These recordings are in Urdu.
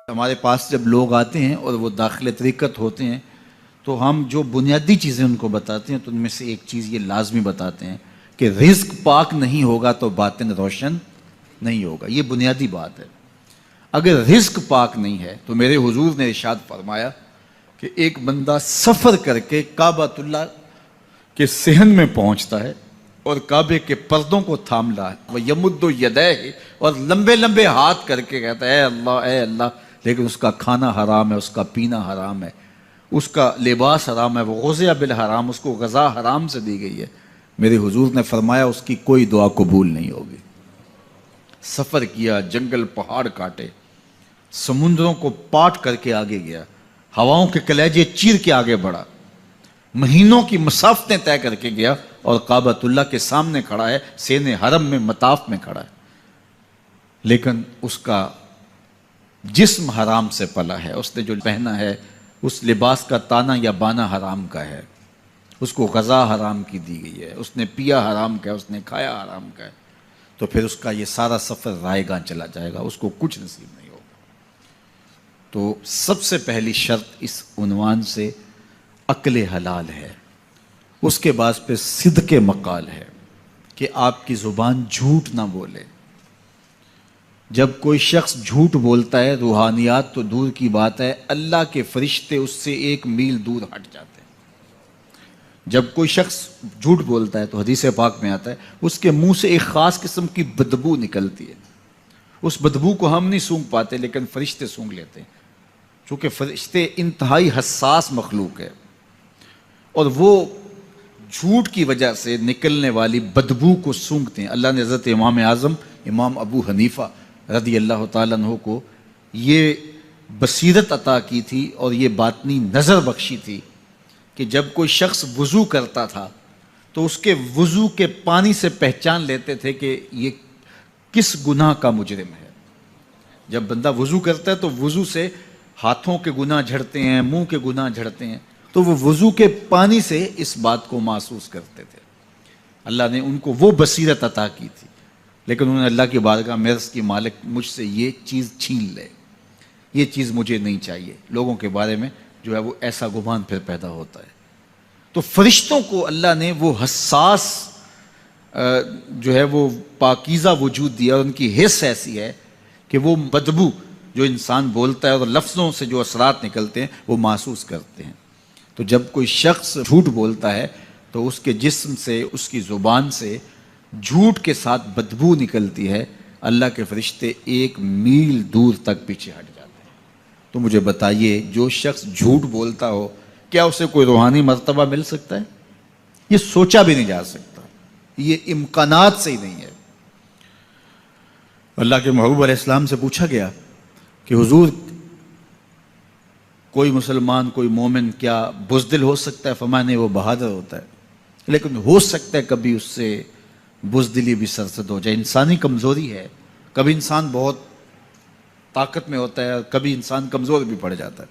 ہمارے پاس جب لوگ آتے ہیں اور وہ داخل طریقت ہوتے ہیں تو ہم جو بنیادی چیزیں ان کو بتاتے ہیں تو ان میں سے ایک چیز یہ لازمی بتاتے ہیں کہ رزق پاک نہیں ہوگا تو باطن روشن نہیں ہوگا. یہ بنیادی بات ہے. اگر رزق پاک نہیں ہے تو میرے حضور نے ارشاد فرمایا کہ ایک بندہ سفر کر کے کعبۃ اللہ کے صحن میں پہنچتا ہے اور کعبے کے پردوں کو تھام لا ہے وہ یمد یدیہ اور لمبے لمبے ہاتھ کر کے کہتا ہے اے اللہ, لیکن اس کا کھانا حرام ہے, اس کا پینا حرام ہے, اس کا لباس حرام ہے, وہ غذیہ بالحرام, اس کو غذا حرام سے دی گئی ہے. میرے حضور نے فرمایا اس کی کوئی دعا قبول نہیں ہوگی. سفر کیا, جنگل پہاڑ کاٹے, سمندروں کو پاٹ کر کے آگے گیا, ہواؤں کے کلیجے چیر کے آگے بڑھا, مہینوں کی مسافتیں طے کر کے گیا اور کعبۃ اللہ کے سامنے کھڑا ہے, سین حرم میں مطاف میں کھڑا ہے, لیکن اس کا جسم حرام سے پلا ہے. اس نے جو پہنا ہے اس لباس کا تانا یا بانا حرام کا ہے, اس کو غذا حرام کی دی گئی ہے, اس نے پیا حرام کا ہے, اس نے کھایا حرام کا ہے, تو پھر اس کا یہ سارا سفر رائے گاں چلا جائے گا, اس کو کچھ نصیب نہیں ہوگا. تو سب سے پہلی شرط اس عنوان سے عقل حلال ہے. اس کے بعد پہ صدق مقال ہے کہ آپ کی زبان جھوٹ نہ بولے. جب کوئی شخص جھوٹ بولتا ہے, روحانیات تو دور کی بات ہے, اللہ کے فرشتے اس سے 1 میل دور ہٹ جاتے ہیں. جب کوئی شخص جھوٹ بولتا ہے تو حدیث پاک میں آتا ہے اس کے منہ سے ایک خاص قسم کی بدبو نکلتی ہے. اس بدبو کو ہم نہیں سونگھ پاتے لیکن فرشتے سونگھ لیتے ہیں, چونکہ فرشتے انتہائی حساس مخلوق ہے اور وہ جھوٹ کی وجہ سے نکلنے والی بدبو کو سونگھتے ہیں. اللہ نے حضرت امام اعظم امام ابو حنیفہ رضی اللہ تعالیٰ عنہ کو یہ بصیرت عطا کی تھی اور یہ باطنی نظر بخشی تھی کہ جب کوئی شخص وضو کرتا تھا تو اس کے وضو کے پانی سے پہچان لیتے تھے کہ یہ کس گناہ کا مجرم ہے. جب بندہ وضو کرتا ہے تو وضو سے ہاتھوں کے گناہ جھڑتے ہیں, منہ کے گناہ جھڑتے ہیں, تو وہ وضو کے پانی سے اس بات کو محسوس کرتے تھے. اللہ نے ان کو وہ بصیرت عطا کی تھی, لیکن انہوں نے اللہ کی بارگاہ میں عرض کی مالک مجھ سے یہ چیز چھین لے, یہ چیز مجھے نہیں چاہیے. لوگوں کے بارے میں جو ہے وہ ایسا گمان پھر پیدا ہوتا ہے. تو فرشتوں کو اللہ نے وہ حساس جو ہے وہ پاکیزہ وجود دیا, اور ان کی حس ایسی ہے کہ وہ بدبو جو انسان بولتا ہے اور لفظوں سے جو اثرات نکلتے ہیں وہ محسوس کرتے ہیں. تو جب کوئی شخص جھوٹ بولتا ہے تو اس کے جسم سے, اس کی زبان سے جھوٹ کے ساتھ بدبو نکلتی ہے. اللہ کے فرشتے 1 میل دور تک پیچھے ہٹ جاتے ہیں. تو مجھے بتائیے جو شخص جھوٹ بولتا ہو کیا اسے کوئی روحانی مرتبہ مل سکتا ہے؟ یہ سوچا بھی نہیں جا سکتا, یہ امکانات سے ہی نہیں ہے. اللہ کے محبوب علیہ السلام سے پوچھا گیا کہ حضور کوئی مسلمان کوئی مومن کیا بزدل ہو سکتا ہے؟ فرمایا نہیں, وہ بہادر ہوتا ہے, لیکن ہو سکتا ہے کبھی اس سے بزدلی بھی سرزد ہو جائے. انسانی کمزوری ہے, کبھی انسان بہت طاقت میں ہوتا ہے اور کبھی انسان کمزور بھی پڑ جاتا ہے.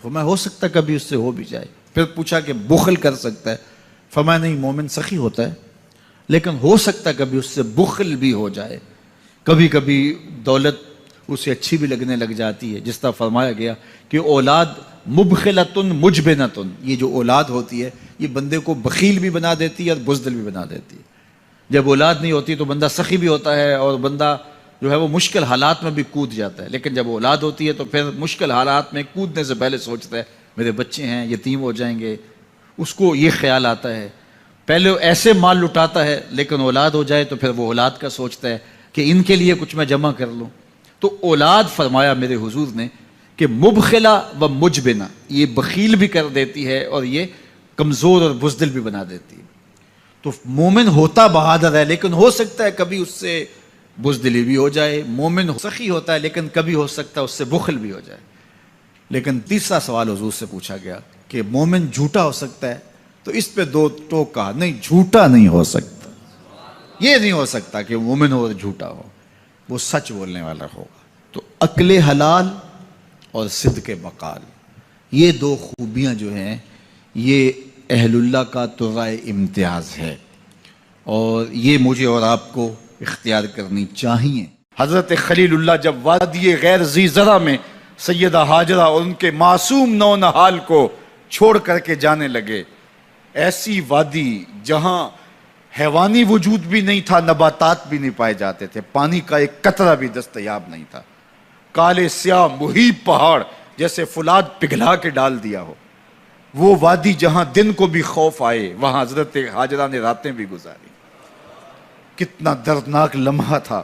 فرمایا ہو سکتا ہے کبھی اس سے ہو بھی جائے. پھر پوچھا کہ بخل کر سکتا ہے؟ فرمایا نہیں, مومن سخی ہوتا ہے لیکن ہو سکتا ہے کبھی اس سے بخل بھی ہو جائے. کبھی کبھی دولت اسے اچھی بھی لگنے لگ جاتی ہے, جس طرح فرمایا گیا کہ اولاد مبخلتن مجبنتن, یہ جو اولاد ہوتی ہے یہ بندے کو بخیل بھی بنا دیتی ہے اور بزدل بھی بنا دیتی ہے. جب اولاد نہیں ہوتی تو بندہ سخی بھی ہوتا ہے اور بندہ جو ہے وہ مشکل حالات میں بھی کود جاتا ہے, لیکن جب اولاد ہوتی ہے تو پھر مشکل حالات میں کودنے سے پہلے سوچتا ہے میرے بچے ہیں یتیم ہو جائیں گے. اس کو یہ خیال آتا ہے, پہلے ایسے مال لٹاتا ہے لیکن اولاد ہو جائے تو پھر وہ اولاد کا سوچتا ہے کہ ان کے لیے کچھ میں جمع کر لوں. تو اولاد فرمایا میرے حضور نے کہ مبخلہ و مجبنہ, یہ بخیل بھی کر دیتی ہے اور یہ کمزور اور بزدل بھی بنا دیتی ہے. تو مومن ہوتا بہادر ہے لیکن ہو سکتا ہے کبھی اس سے بزدلی بھی ہو جائے. مومن سخی ہوتا ہے لیکن کبھی ہو سکتا ہے اس سے بخل بھی ہو جائے. لیکن تیسرا سوال حضور سے پوچھا گیا کہ مومن جھوٹا ہو سکتا ہے؟ تو اس پہ 2 ٹوک کہا, نہیں جھوٹا نہیں ہو سکتا. یہ نہیں ہو سکتا کہ مومن ہو اور جھوٹا ہو, وہ سچ بولنے والا ہوگا. تو عقل حلال اور صدق مقال, یہ 2 خوبیاں جو ہیں یہ اہل اللہ کا طرائے امتیاز ہے اور یہ مجھے اور آپ کو اختیار کرنی چاہیے. حضرت خلیل اللہ جب وادی غیر ذی زرع میں سیدہ ہاجرہ اور ان کے معصوم نونہال کو چھوڑ کر کے جانے لگے۔ ایسی وادی جہاں حیوانی وجود بھی نہیں تھا، نباتات بھی نہیں پائے جاتے تھے، پانی کا ایک قطرہ بھی دستیاب نہیں تھا، کالے سیاہ محیط پہاڑ جیسے فولاد پگھلا کے ڈال دیا ہو، وہ وادی جہاں دن کو بھی خوف آئے، وہاں حضرت ہاجرہ نے راتیں بھی گزاری۔ کتنا دردناک لمحہ تھا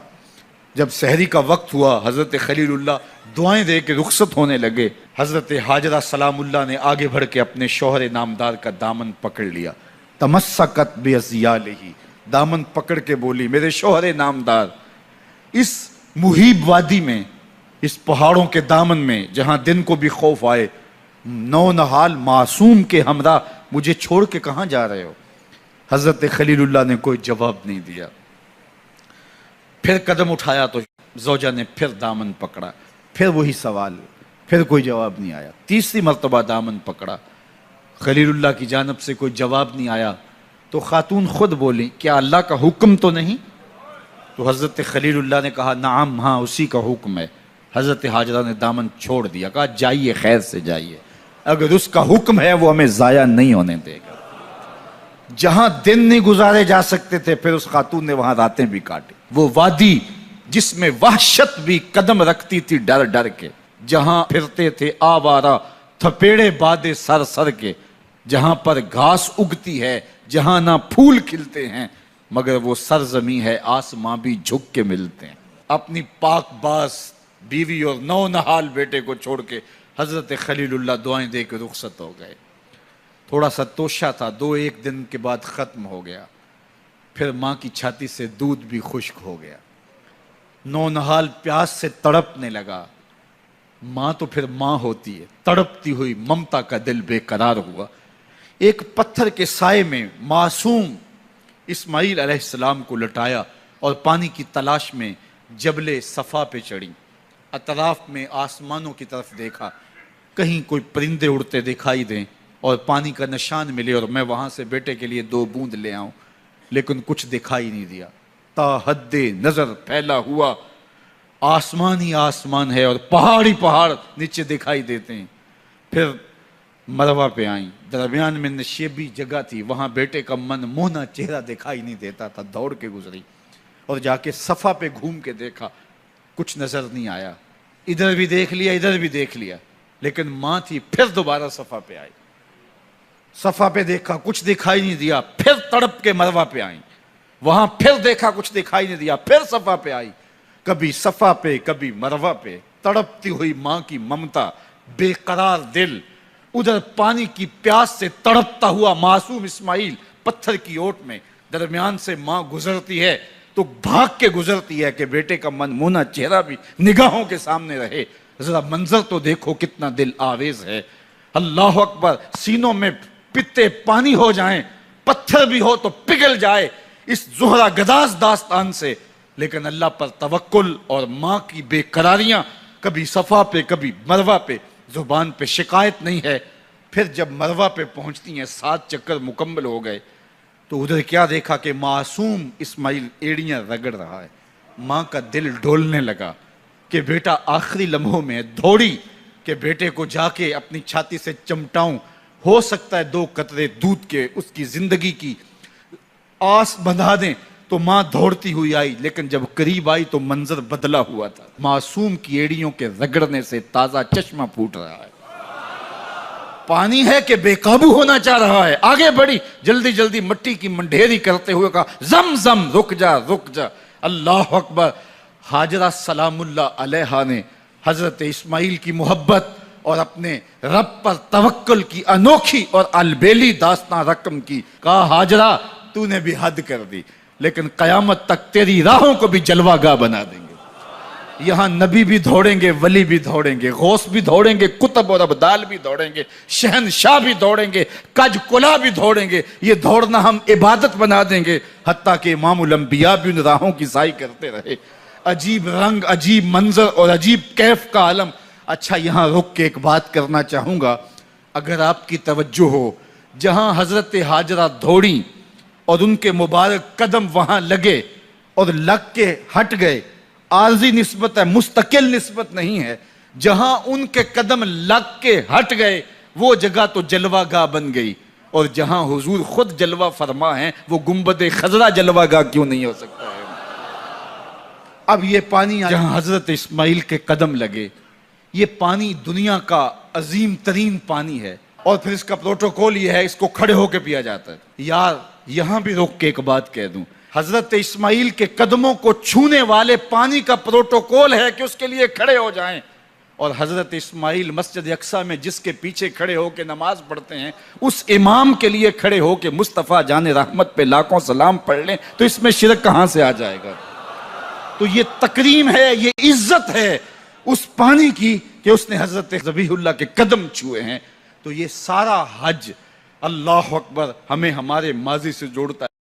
جب سحری کا وقت ہوا، حضرت خلیل اللہ دعائیں دے کے رخصت ہونے لگے، حضرت ہاجرہ سلام اللہ نے آگے بڑھ کے اپنے شوہر نامدار کا دامن پکڑ لیا، تمسکت بعضیالہ، دامن پکڑ کے بولی میرے شوہر نامدار، اس محیب وادی میں، اس پہاڑوں کے دامن میں جہاں دن کو بھی خوف آئے، نونہال معصوم کے ہمراہ مجھے چھوڑ کے کہاں جا رہے ہو؟ حضرت خلیل اللہ نے کوئی جواب نہیں دیا۔ پھر قدم اٹھایا تو زوجہ نے پھر دامن پکڑا، پھر وہی سوال، پھر کوئی جواب نہیں آیا۔ تیسری مرتبہ دامن پکڑا، خلیل اللہ کی جانب سے کوئی جواب نہیں آیا، تو خاتون خود بولی کیا اللہ کا حکم تو نہیں؟ تو حضرت خلیل اللہ نے کہا نعم، ہاں اسی کا حکم ہے۔ حضرت ہاجرہ نے دامن چھوڑ دیا، کہا جائیے، خیر سے جائیے، اگر اس کا حکم ہے وہ ہمیں ضائع نہیں ہونے دے گا۔ جہاں دن نہیں گزارے جا سکتے تھے پھر اس خاتون نے وہاں راتیں بھی کاٹی۔ وہ وادی جس میں وحشت بھی قدم رکھتی تھی ڈر ڈر کے، جہاں پھرتے تھے آوارہ تھپیڑے بادے سر سر کے، جہاں پر گھاس اگتی ہے، جہاں نہ پھول کھلتے ہیں، مگر وہ سرزمین ہے آسماں بھی جھک کے ملتے ہیں۔ اپنی پاک باز بیوی اور نونہال بیٹے کو چھوڑ کے حضرت خلیل اللہ دعائیں دے کے رخصت ہو گئے۔ تھوڑا سا توشہ تھا، 2-1 دن کے بعد ختم ہو گیا۔ پھر ماں کی چھاتی سے دودھ بھی خشک ہو گیا، نونہال پیاس سے تڑپنے لگا۔ ماں تو پھر ماں ہوتی ہے، تڑپتی ہوئی ممتا کا دل بے قرار ہوا۔ ایک پتھر کے سائے میں معصوم اسماعیل علیہ السلام کو لٹایا اور پانی کی تلاش میں جبل صفا پہ چڑھی، اطراف میں آسمانوں کی طرف دیکھا، کہیں کوئی پرندے اڑتے دکھائی دیں اور پانی کا نشان ملے اور میں وہاں سے بیٹے کے لیے 2 بوند لے آؤں، لیکن کچھ دکھائی نہیں دیا۔ تا حد نظر پھیلا ہوا آسمان ہی آسمان ہے اور پہاڑ ہی پہاڑ نیچے دکھائی دیتے ہیں۔ پھر مروہ پہ آئیں، درمیان میں نشیبی جگہ تھی، وہاں بیٹے کا من موہنا چہرہ دکھائی نہیں دیتا تھا، دوڑ کے گزری اور جا کے صفا پہ گھوم کے دیکھا، کچھ نظر نہیں آیا، ادھر بھی دیکھ لیا ادھر بھی دیکھ لیا، لیکن ماں تھی۔ پھر دوبارہ صفا پہ آئی، صفا پہ دیکھا کچھ دکھائی نہیں دیا، پھر تڑپ کے مروہ پہ آئیں، وہاں پھر دیکھا کچھ دکھائی نہیں دیا، پھر صفا پہ آئی، کبھی صفا پہ کبھی مروہ پہ، تڑپتی ہوئی ماں کی ممتا، بے قرار دل، ادھر پانی کی پیاس سے تڑپتا ہوا معصوم اسماعیل پتھر کی اوٹ میں، درمیان سے ماں گزرتی ہے تو بھاگ کے گزرتی ہے کہ بیٹے کا من مونا چہرہ بھی نگاہوں کے سامنے رہے۔ ذرا منظر تو دیکھو کتنا دل آویز ہے، اللہ اکبر، سینوں میں پتے پانی ہو جائیں، پتھر بھی ہو تو پگھل جائے اس زہرہ گداز داستان سے، لیکن اللہ پر توکل اور ماں کی بے قراریاں، کبھی صفا پہ کبھی مروہ پہ، زبان پہ شکایت نہیں ہے۔ پھر جب مروہ پہ پہنچتی ہیں، 7 چکر مکمل ہو گئے، تو ادھر کیا دیکھا کہ معصوم اسماعیل ایڑیاں رگڑ رہا ہے۔ ماں کا دل ڈولنے لگا کہ بیٹا آخری لمحوں میں ہے، دوڑی کہ بیٹے کو جا کے اپنی چھاتی سے چمٹاؤں، ہو سکتا ہے 2 قطرے دودھ کے اس کی زندگی کی آس بندھا دیں۔ تو ماں دوڑتی ہوئی آئی، لیکن جب قریب آئی تو منظر بدلا ہوا تھا، معصوم کی ایڑیوں کے رگڑنے سے تازہ چشمہ پھوٹ رہا ہے، پانی ہے کہ بے قابو ہونا چاہ رہا ہے۔ آگے بڑھی، جلدی جلدی مٹی کی منڈھیری کرتے ہوئے کہا زم زم، رک جا رک جا، اللہ اکبر۔ ہاجرہ سلام اللہ علیہا نے حضرت اسماعیل کی محبت اور اپنے رب پر توکل کی انوکھی اور البیلی داستان رقم کی، کہا ہاجرہ تو نے بھی حد کر دی، لیکن قیامت تک تیری راہوں کو بھی جلوہ گاہ بنا دیں گے۔ یہاں نبی بھی دوڑیں گے، ولی بھی دوڑیں گے، غوث بھی دوڑیں گے، کتب اور ابدال بھی دوڑیں گے، شہنشاہ بھی دوڑیں گے، کج کلا بھی دوڑیں گے۔ یہ دوڑنا ہم عبادت بنا دیں گے، حتیٰ کہ امام الانبیاء بھی ان راہوں کی سائی کرتے رہے۔ عجیب رنگ، عجیب منظر اور عجیب کیف کا عالم۔ اچھا، یہاں رک کے ایک بات کرنا چاہوں گا، اگر آپ کی توجہ ہو، جہاں حضرت ہاجرہ دوڑیں اور ان کے مبارک قدم وہاں لگے اور لگ کے ہٹ گئے، عارضی نسبت ہے، مستقل نسبت نہیں ہے، جہاں ان کے قدم لگ کے ہٹ گئے وہ جگہ تو جلوہ گاہ بن گئی، اور جہاں حضور خود جلوہ فرما ہیں وہ گنبد خضرا جلوہ گاہ کیوں نہیں ہو سکتا ہے؟ اب یہ پانی جہاں حضرت اسماعیل کے قدم لگے، یہ پانی دنیا کا عظیم ترین پانی ہے، اور پھر اس کا پروٹوکول یہ ہے، اس کو کھڑے ہو کے پیا جاتا ہے۔ یار یہاں بھی روک کے ایک بات کہہ دوں، حضرت اسماعیل کے قدموں کو چھونے والے پانی کا پروٹوکول ہے کہ اس کے لیے کھڑے ہو جائیں، اور حضرت اسماعیل مسجد اقصیٰ میں جس کے پیچھے کھڑے ہو کے نماز پڑھتے ہیں اس امام کے لیے کھڑے ہو کے مصطفیٰ جان رحمت پہ لاکھوں سلام پڑھ لیں، تو اس میں شرک کہاں سے آ جائے گا؟ تو یہ تکریم ہے، یہ عزت ہے اس پانی کی کہ اس نے حضرت ذبیح اللہ کے قدم چھوئے ہیں۔ تو یہ سارا حج، اللہ اکبر، ہمیں ہمارے ماضی سے جوڑتا ہے۔